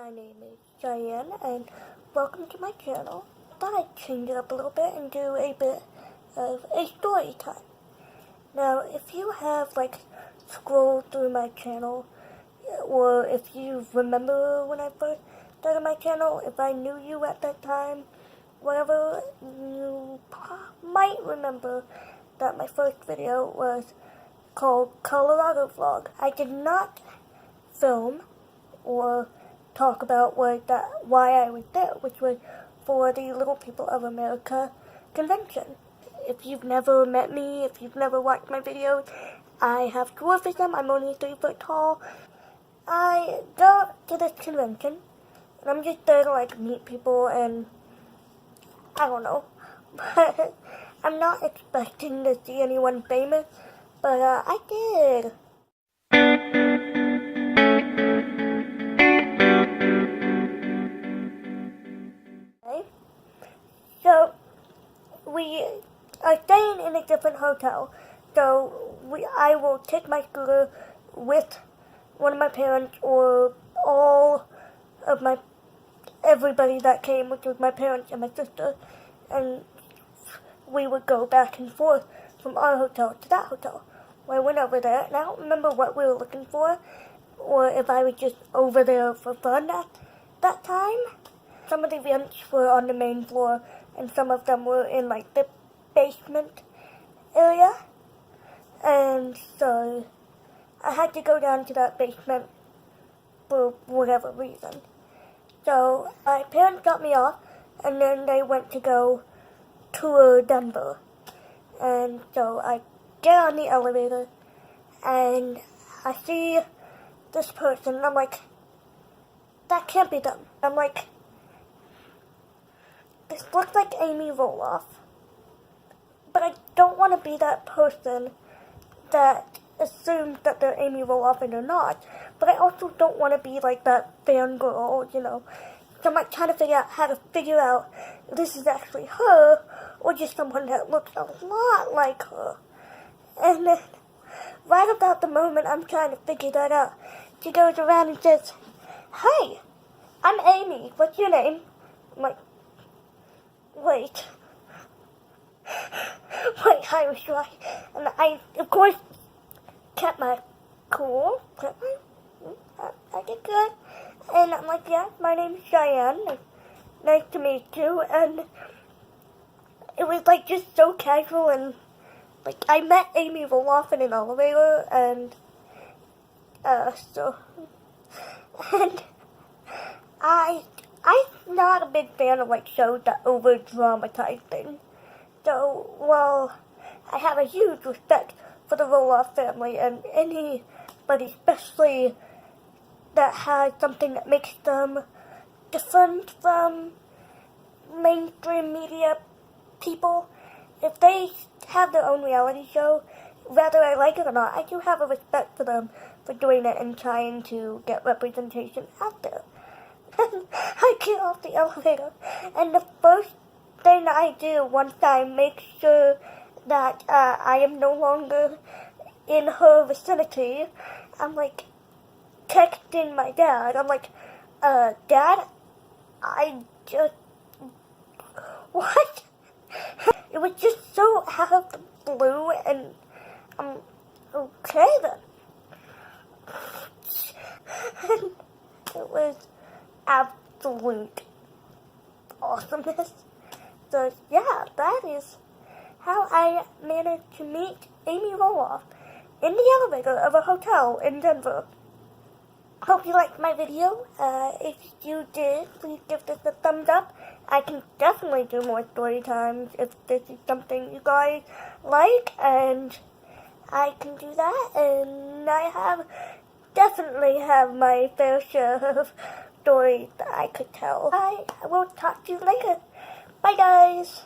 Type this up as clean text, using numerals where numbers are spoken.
My name is Cheyenne, and welcome to my channel. I thought I'd change it up a little bit and do a bit of a story time. Now, if you have, scrolled through my channel, or if you remember when I first started my channel, if I knew you at that time, whatever, you might remember that my first video was called Colorado Vlog. I did not film or talk about why I was there, which was for the Little People of America convention. If you've never met me, if you've never watched my videos, I have dwarfism. I'm only 3 foot tall. I go to this convention, and I'm just there to meet people, and I don't know. But I'm not expecting to see anyone famous, but I did. So, we are staying in a different hotel. So, I will take my scooter with one of my parents or all of everybody that came, which was my parents and my sister, and we would go back and forth from our hotel to that hotel. Well, I went over there, and I don't remember what we were looking for, or if I was just over there for fun at that time. Some of the events were on the main floor, and some of them were in the basement area, and so I had to go down to that basement for whatever reason. So my parents dropped me off, and then they went to go tour Denver, and so I get on the elevator, and I see this person, and I'm like, that can't be them. I'm like, this looks like Amy Roloff, but I don't want to be that person that assumes that they're Amy Roloff and they're not, but I also don't want to be that fangirl, So I'm trying to figure out if this is actually her, or just someone that looks a lot like her. And then, right about the moment I'm trying to figure that out, she goes around and says, "Hey, I'm Amy, what's your name?" I'm like, wait, I was right. And I, of course, kept my cool, I did good. And I'm like, yeah, my name's Cheyenne, nice to meet you. And it was just so casual, and I met Amy Roloff in an elevator, and and I'm not a big fan of shows that over-dramatize things. So, while I have a huge respect for the Roloff family and anybody, especially that has something that makes them different from mainstream media people, if they have their own reality show, whether I like it or not, I do have a respect for them for doing it and trying to get representation out there. I get off the elevator, and the first thing I do once I make sure that I am no longer in her vicinity, I'm texting my dad. I'm like, Dad, I just, what? It was just so out of the blue, and I'm okay then. And it was absolute awesomeness. So yeah, that is how I managed to meet Amy Roloff in the elevator of a hotel in Denver. Hope you liked my video. If you did, please give this a thumbs up. I can definitely do more story times if this is something you guys like, and I can do that, and I definitely have my fair share of stories that I could tell. I will talk to you later. Bye, guys.